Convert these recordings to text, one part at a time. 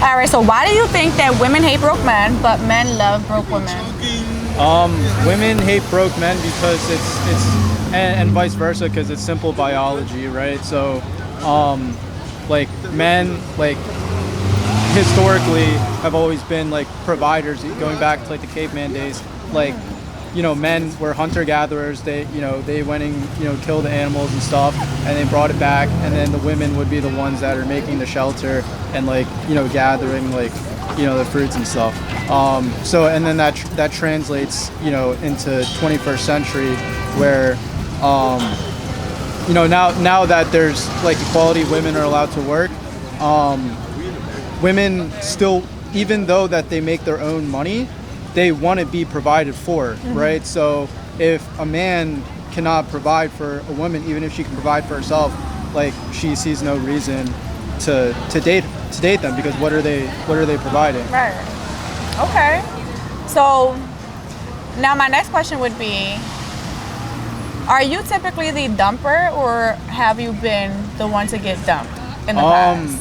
All right, so why do you think that women hate broke men, but men love broke women? Women hate broke men because and vice versa because it's simple biology, right? So, like men like historically have always been like providers, going back to like the caveman days. Like, men were hunter gatherers. They went and killed the animals and stuff, and they brought it back, and then the women would be the ones that are making the shelter and like gathering like the fruits and stuff. So and then that translates into 21st century where now that there's like equality, women are allowed to work. Women still, even though that they make their own money, they want to be provided for, right? So if a man cannot provide for a woman, even if she can provide for herself, like she sees no reason to date them because what are they providing? Right. Okay. So now my next question would be, are you typically the dumper, or have you been the one to get dumped in the past?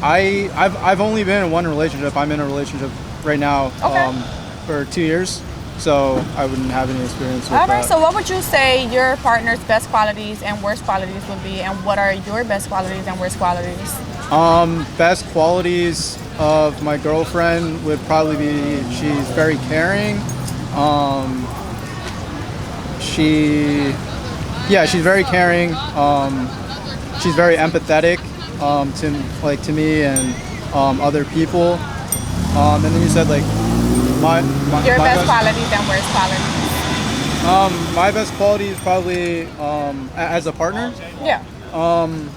I've only been in one relationship. I'm in a relationship right now. Okay. For 2 years, so I wouldn't have any experience with All right, that. so what would you say your partner's best qualities and worst qualities would be, and what are your best qualities and worst qualities? Best qualities of my girlfriend would probably be she's very caring. She's very caring. She's very empathetic to me and other people. And then you said like Your best qualities and worst qualities. my best quality is probably as a partner. Yeah. I'm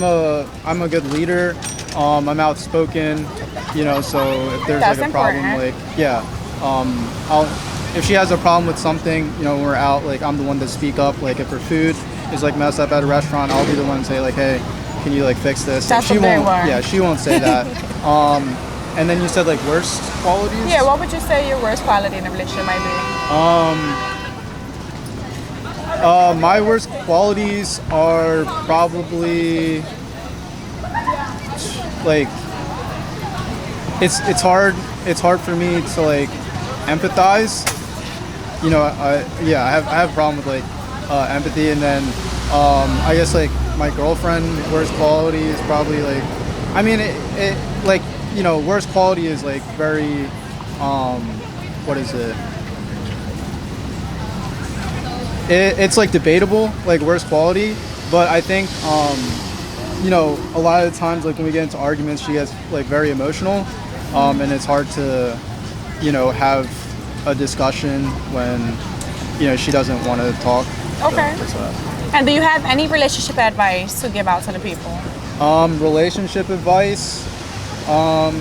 a good leader. I'm outspoken, so if there's That's like a problem, important. if she has a problem with something, when we're out, like I'm the one to speak up. Like if her food is like messed up at a restaurant, I'll be the one to say like, hey, can you like fix this? That's she a big won't. one. Yeah, she won't say that. And then you said like worst qualities. Yeah, what would you say your worst quality in a relationship might be? My worst qualities are probably like it's hard for me to like empathize. I have a problem with like empathy, and then I guess like my girlfriend worst quality is probably like worst quality is like very what is it? It's like debatable, like worst quality, but I think a lot of the times like when we get into arguments, she gets like very emotional, and it's hard to have a discussion when she doesn't want to talk. Okay. So that's that. And do you have any relationship advice to give out to the people? Relationship advice. So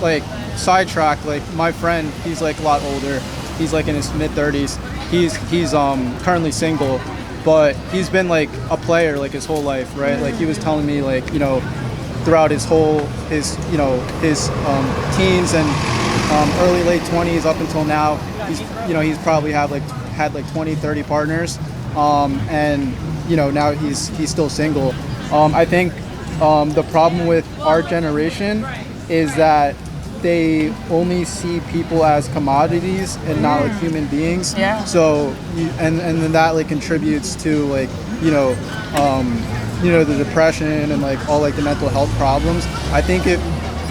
like sidetrack, like my friend, he's like a lot older. He's like in his mid-30s. He's currently single, but he's been like a player like his whole life, right? Like he was telling me like, throughout his teens and early late 20s up until now, he's probably had like 20, 30 partners. And now he's still single. I think the problem with our generation is that they only see people as commodities and not like human beings. Yeah. So and then that like contributes to like the depression and like all like the mental health problems. I think if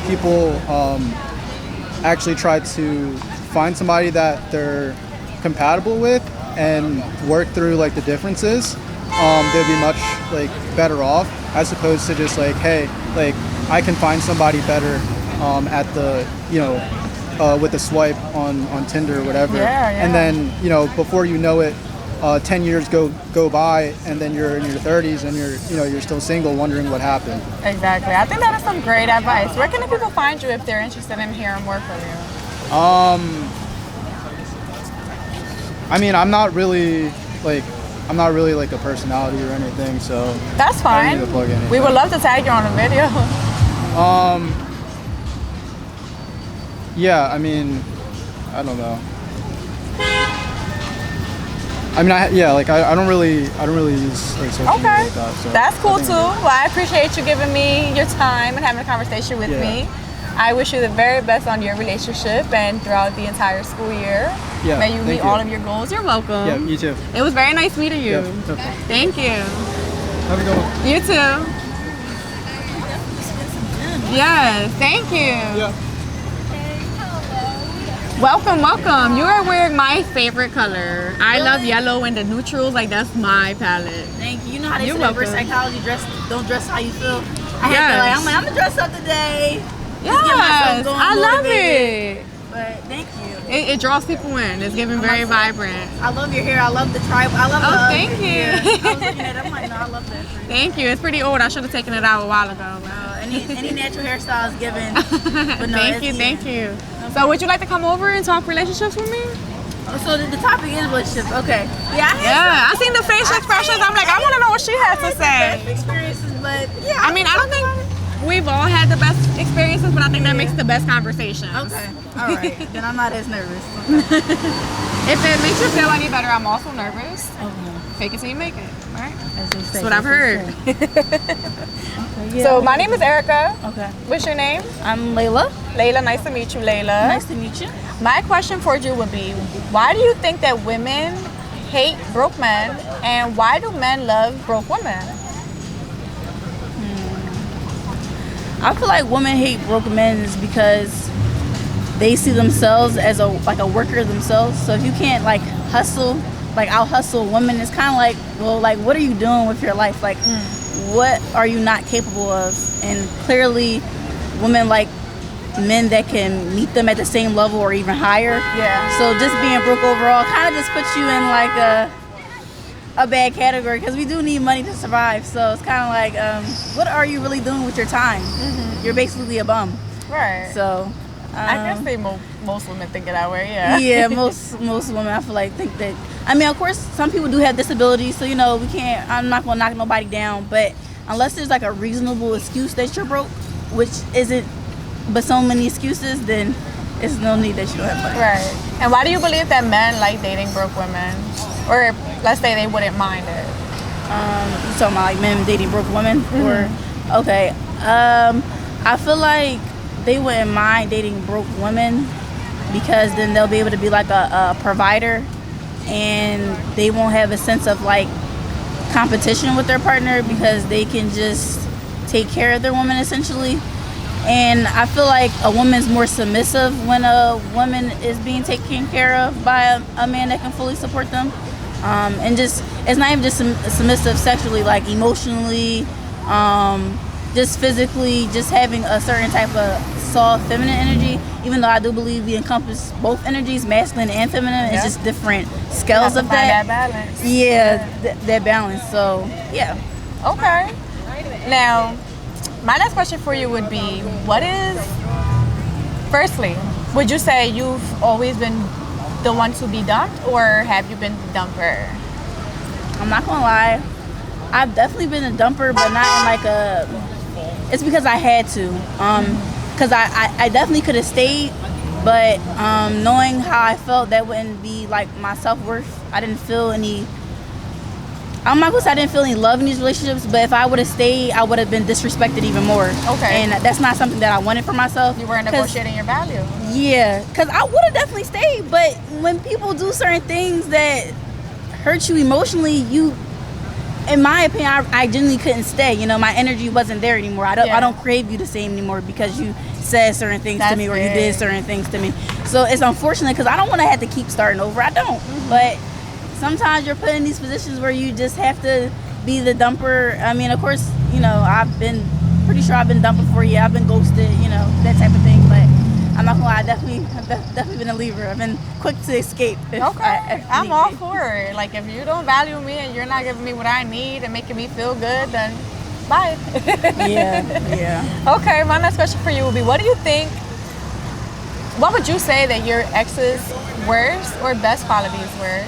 people actually try to find somebody that they're compatible with and work through like the differences, they'd be much like better off, as opposed to just like, hey, like I can find somebody better at the with a swipe on Tinder or whatever. Yeah. And then before you know it, 10 years go by, and then you're in your 30s and you're still single, wondering what happened. Exactly. I think that is some great advice. Where can the people find you if they're interested in hearing more from you? I'm not really like a personality or anything, so That's I don't fine. need to plug anything. We would love to tag you on a video. Yeah, I don't know. I mean, I don't really use like social media Okay, like that. So that's I cool think- too. Well, I appreciate you giving me your time and having a conversation with Yeah. me. I wish you the very best on your relationship and throughout the entire school year. Yeah, May you thank meet you. all of your goals. You're welcome. Yeah, you too. It was very nice meeting you. Yeah, okay. Thank you. Have a good one. You too. Yes, thank you. Yeah. Welcome, welcome. You are wearing my favorite color. I love yellow and the neutrals. Like, that's my palette. Thank you. You know how they You're say that reverse welcome. psychology, don't dress how you feel. I had Yes. to I'm like, I'm gonna dress up today. Yes, myself going I love motivated. it. But thank you. It draws people in. It's giving very vibrant. I love your hair. I love the tribe. I love Oh, the thank you. hair. I was looking at it. I'm like, no, I love that. For you. Thank you. It's pretty old. I should have taken it out a while ago. Any natural hairstyle is given. But no, Thank it's- you, yeah. thank you. So would you like to come over and talk relationships with me? So the topic is relationships. Okay. Yeah. I had Yeah, I seen the facial expressions. I'm like, I want to know what she has to best say. experiences, but yeah. I mean, I don't think we've all had the best experiences, but I think that makes the best conversations. Okay. All right. Then I'm not as nervous. If it makes you feel any better, I'm also nervous. Fake it till you make it, right? That's what I've heard. So my name is Erica. Okay. What's your name? I'm Layla. Layla. Nice to meet you, Layla. Nice to meet you. My question for you would be, why do you think that women hate broke men, and why do men love broke women? I feel like women hate broke men is because they see themselves as a worker themselves. So if you can't like hustle, like out hustle women, it's kind of like, well, like what are you doing with your life? Like what are you not capable of? And clearly, women like men that can meet them at the same level or even higher. Yeah. So just being broke overall kind of just puts you in like a bad category because we do need money to survive. So it's kind of like, what are you really doing with your time? You're basically a bum. Right. So I can say most women think it that way. Yeah. yeah, most women I feel like think that. I mean, of course, some people do have disabilities, so you know we can't. I'm not gonna knock nobody down, but unless there's like a reasonable excuse that you're broke, which isn't, but so many excuses, then it's no need that you don't have money. Right. And why do you believe that men like dating broke women, or let's say they wouldn't mind it? You talking about like men dating broke women, or okay? I feel like they wouldn't mind dating broke women because then they'll be able to be like a provider, and they won't have a sense of like competition with their partner because they can just take care of their woman essentially. And I feel like a woman's more submissive when a woman is being taken care of by a man that can fully support them. And just, it's not even just submissive sexually, like emotionally, just physically, just having a certain type of soft feminine energy. Even though I do believe we encompass both energies, masculine and feminine, it's just different scales of Find that that. balance. Yeah, that balance. So yeah. Okay. Now, my next question for you would be, firstly, would you say you've always been the one to be dumped, or have you been the dumper? I'm not gonna lie, I've definitely been a dumper, but not in like it's because I had to. Because I definitely could have stayed, but knowing how I felt, that wouldn't be like my self-worth. I didn't feel any, I'm not gonna say I didn't feel any love in these relationships, but if I would have stayed, I would have been disrespected even more. Okay. And that's not something that I wanted for myself. You weren't 'Cause- negotiating your value. Yeah, because I would have definitely stayed, but when people do certain things that hurt you emotionally, you, in my opinion, I genuinely couldn't stay. You know, my energy wasn't there anymore. I don't crave you the same anymore because you said certain things to me or you did certain things to me. So it's unfortunate because I don't want to have to keep starting over. I don't. But sometimes you're put in these positions where you just have to be the dumper. I mean, of course, you know, I've been pretty sure I've been dumped before. Yeah, I've been ghosted, you know, that type of thing. But I'm not gonna lie, I've definitely been a leaver. I've been quick to escape. If I'm need all be. for it. Like, if you don't value me and you're not giving me what I need and making me feel good, then bye. Yeah. Okay, my next question for you would be, what would you say that your ex's worst or best qualities were?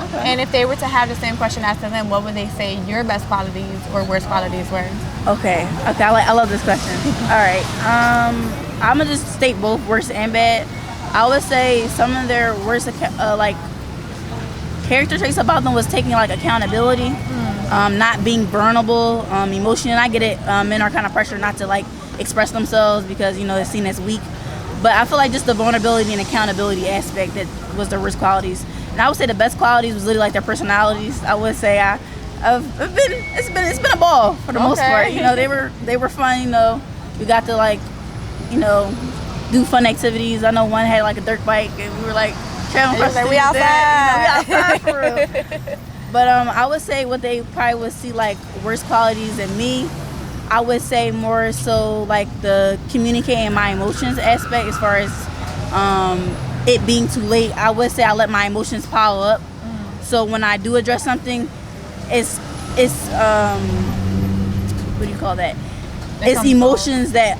Okay. And if they were to have the same question asked to them, what would they say your best qualities or worst qualities were? Okay. I love this question. All right. I'm gonna just state both worst and bad. I would say some of their worst character traits about them was taking like accountability, not being burnable, emotion. And I get it. Men are kind of pressured not to like express themselves because it's seen as weak. But I feel like just the vulnerability and accountability aspect that was their worst qualities. And I would say the best qualities was literally like their personalities. I would say it's been a ball for the most part. They were fun. We got to like do fun activities. I know one had like a dirt bike and we were like traveling across the we outside. We outside for real. But I would say what they probably would see like worst qualities in me, I would say more so like the communicating my emotions aspect as far as it being too late. I would say I let my emotions pile up. So when I do address something, it's what do you call that? It's emotions that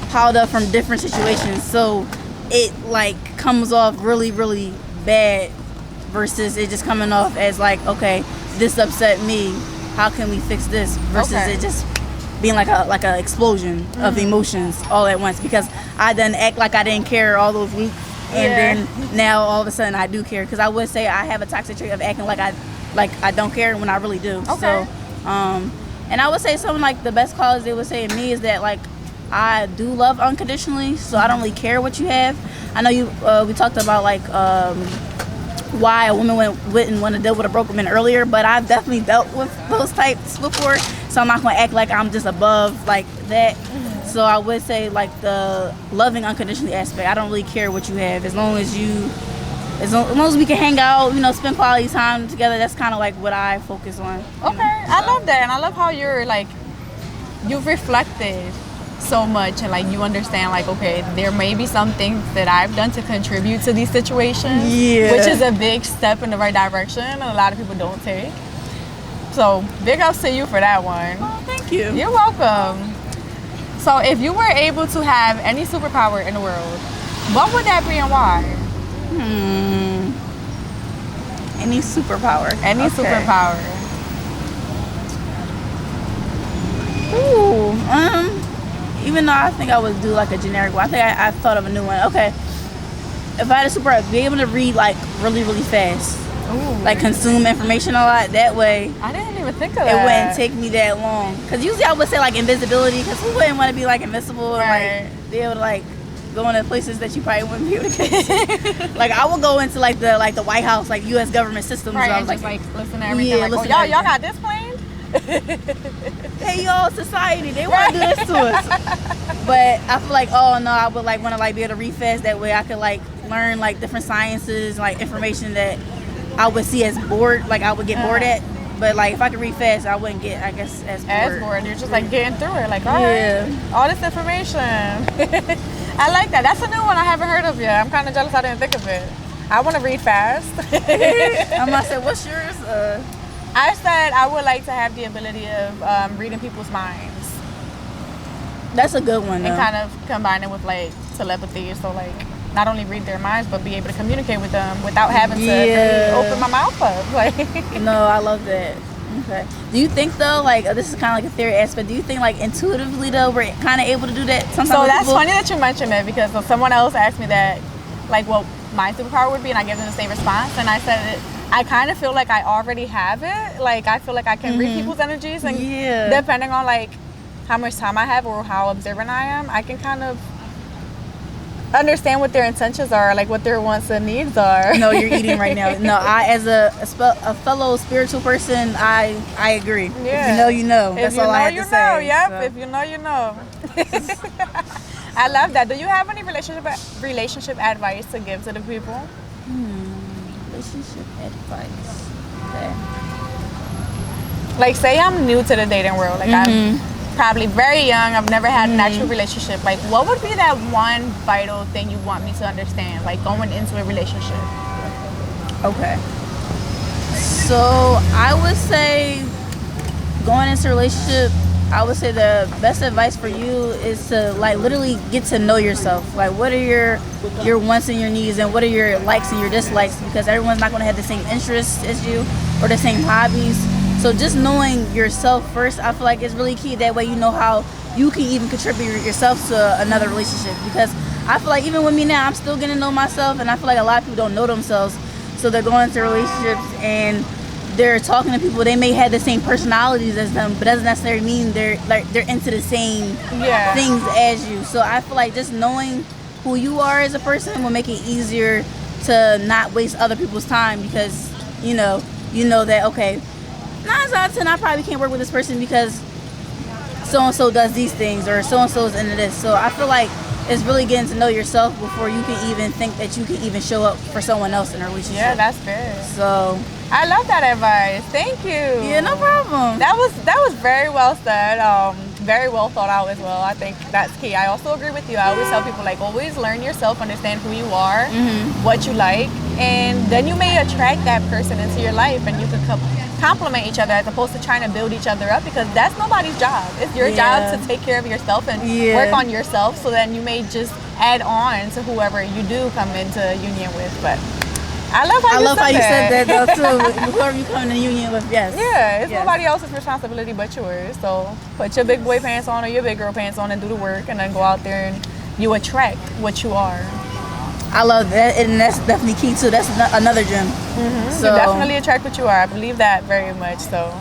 piled up from different situations. So it like comes off really, really bad versus it just coming off as like, okay, this upset me. How can we fix this? Versus it just being like a explosion of emotions all at once because I done act like I didn't care all those weeks and then now all of a sudden I do care because I would say I have a toxic trait of acting like I don't care when I really do. So and I would say something like the best qualities they would say in me is that like I do love unconditionally, so I don't really care what you have. I know we talked about like why a woman wouldn't want to deal with a broken man earlier, but I've definitely dealt with those types before, so I'm not going to act like I'm just above like that. So I would say like the loving unconditionally aspect, I don't really care what you have as long as we can hang out, spend quality time together. That's kind of like what I focus on. I love that, and I love how you've reflected so much and like you understand like, okay, there may be some things that I've done to contribute to these situations, which is a big step in the right direction and a lot of people don't take. So big ups to you for that one. Oh, thank you. You're welcome. So if you were able to have any superpower in the world, what would that be and why? Any superpower. Any superpower. Ooh, even though I think I would do like a generic one, I think I thought of a new one. Okay, if I had a superpower, be able to read like really, really fast. Ooh. Like consume information a lot. That way, I didn't even think of it that. wouldn't take me that long. Because usually I would say like invisibility, because who wouldn't want to be like invisible or like be able to like go into places that you probably wouldn't be able to get to. Like I would go into like the White House, like U.S. government systems. Right, I was and like listen to everything. Yeah, like, y'all got this plane? Hey y'all, society, they want to do this to us. But I feel like, oh no, I would like want to like be able to read fast. That way I could like learn like different sciences, like information that I would see as bored, like I would get bored at. But like if I could read fast, I wouldn't get, I guess, as bored. You're just like getting through it. Like, all right, all this information. I like that. That's a new one I haven't heard of yet. I'm kind of jealous I didn't think of it. I want to read fast. I'm gonna say, what's yours? I said I would like to have the ability of reading people's minds. That's a good one, though. And kind of combine it with like telepathy. So like not only read their minds, but be able to communicate with them without having to really open my mouth up. Like, no, I love that. Okay. Do you think though, like this is kind of like a theory aspect? Do you think like intuitively though we're kind of able to do that sometimes? So that's funny that you mentioned it because someone else asked me that, like what my superpower would be, and I gave them the same response, and I said I kind of feel like I already have it. Like I feel like I can read people's energies, and depending on like how much time I have or how observant I am, I can kind of understand what their intentions are, like what their wants and needs are. No, you're eating right now. No, I as a fellow spiritual person, I agree. Yeah. If you know, you know. That's all I have to say. Yep. So. If you know, you know. I love that. Do you have any relationship advice to give to the people? Relationship advice. Okay. Like, say I'm new to the dating world. Like, I'm probably very young. I've never had an actual relationship. Like, what would be that one vital thing you want me to understand, like, going into a relationship? Okay. So, I would say going into a relationship, I would say the best advice for you is to, like, literally get to know yourself. Like, what are your wants and your needs, and what are your likes and your dislikes? Because everyone's not going to have the same interests as you or the same hobbies. So just knowing yourself first, I feel like is really key. That way you know how you can even contribute yourself to another relationship. Because I feel like even with me now, I'm still getting to know myself, and I feel like a lot of people don't know themselves. So they're going into relationships and they're talking to people. They may have the same personalities as them, but doesn't necessarily mean they're into the same Yeah. things as you. So I feel like just knowing who you are as a person will make it easier to not waste other people's time, because you know that, okay, 9 out of 10 I probably can't work with this person because so and so does these things, or so and so is into this. So I feel like it's really getting to know yourself before you can even think that you can even show up for someone else in a relationship. Yeah, that's good. So I love that advice. Thank you. yeah, no problem. That was very well said. Very well thought out as well. I think that's key. I also agree with you. I always tell people, like, always learn yourself, understand who you are, what you like, and then you may attract that person into your life, and you can complement each other as opposed to trying to build each other up, because that's nobody's job. It's your job to take care of yourself and work on yourself, so then you may just add on to whoever you do come into union with. But I love how you said that though too. Whoever you come in union with, yes. Yeah, it's Yes. nobody else's responsibility but yours. So put your big boy pants on or your big girl pants on and do the work, and then go out there and you attract what you are. I love that, and that's definitely key too. That's another gem. So You definitely attract what you are. I believe that very much. So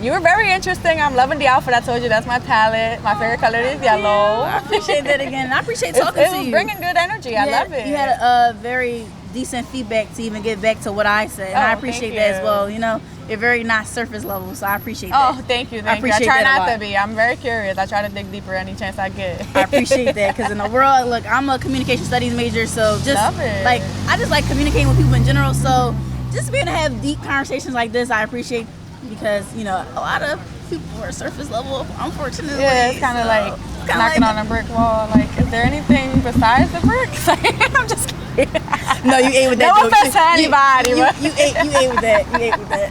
you were very interesting. I'm loving the outfit. I told you that's my palette. My favorite color is yellow. I appreciate that again. I appreciate talking It to was you. bringing good energy. I love it. You had a very decent feedback to even get back to what I said, and I Oh, appreciate thank that as you. well. You know, you're very not surface level, so I appreciate that. Oh, thank you. I Thank you. I appreciate try that a not to lot. be. I'm very curious. I try to dig deeper any chance I get. I appreciate that, because in the world, look, I'm a communication studies major, so just Love it. like I just like communicating with people in general. So just being able to have deep conversations like this, I appreciate, because you know a lot of people are surface level, unfortunately. Yeah, it's kind of So, like it's kinda knocking like- on a brick wall. Like, is there anything besides the bricks? I'm just kidding. No, you ate with that. No joke. offense to anybody, You, but- you ate with that. You ate with that.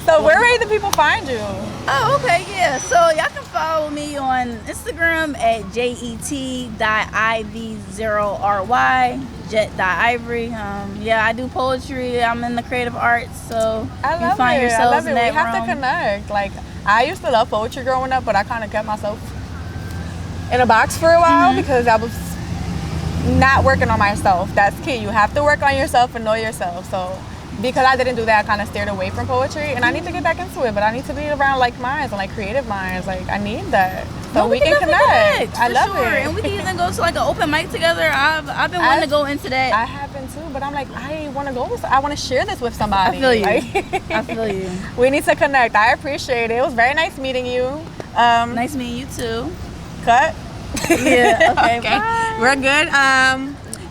So where may the people find you? Oh, okay, yeah. So y'all can follow me on Instagram at jet.iv0ry, jet.ivory. Yeah, I do poetry. I'm in the creative arts, so I you love find it. I yourselves love it. in We that have to realm. connect. Like, I used to love poetry growing up, but I kind of kept myself in a box for a while because I was not working on myself. That's key. You have to work on yourself and know yourself. So because I didn't do that, I kind of steered away from poetry, and I need to get back into it. But I need to be around like minds and like creative minds. Like, I need that. So No, we can definitely connect. I for love sure. it. And we can even go to like an open mic together. I've been wanting to go into that. I have been too, but I'm like, I want to go. I want to share this with somebody. I feel you. Like, I feel you. we need to connect. I appreciate it. It was very nice meeting you. Nice meeting you too. Cut. Yeah. Okay. Okay. Bye. We're good.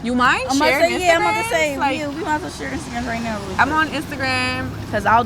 You mind I'm about to sharing say, yeah, I'm about to Instagrams? say, Like, we might as well share Instagram right now. I'm on Instagram. Because I'll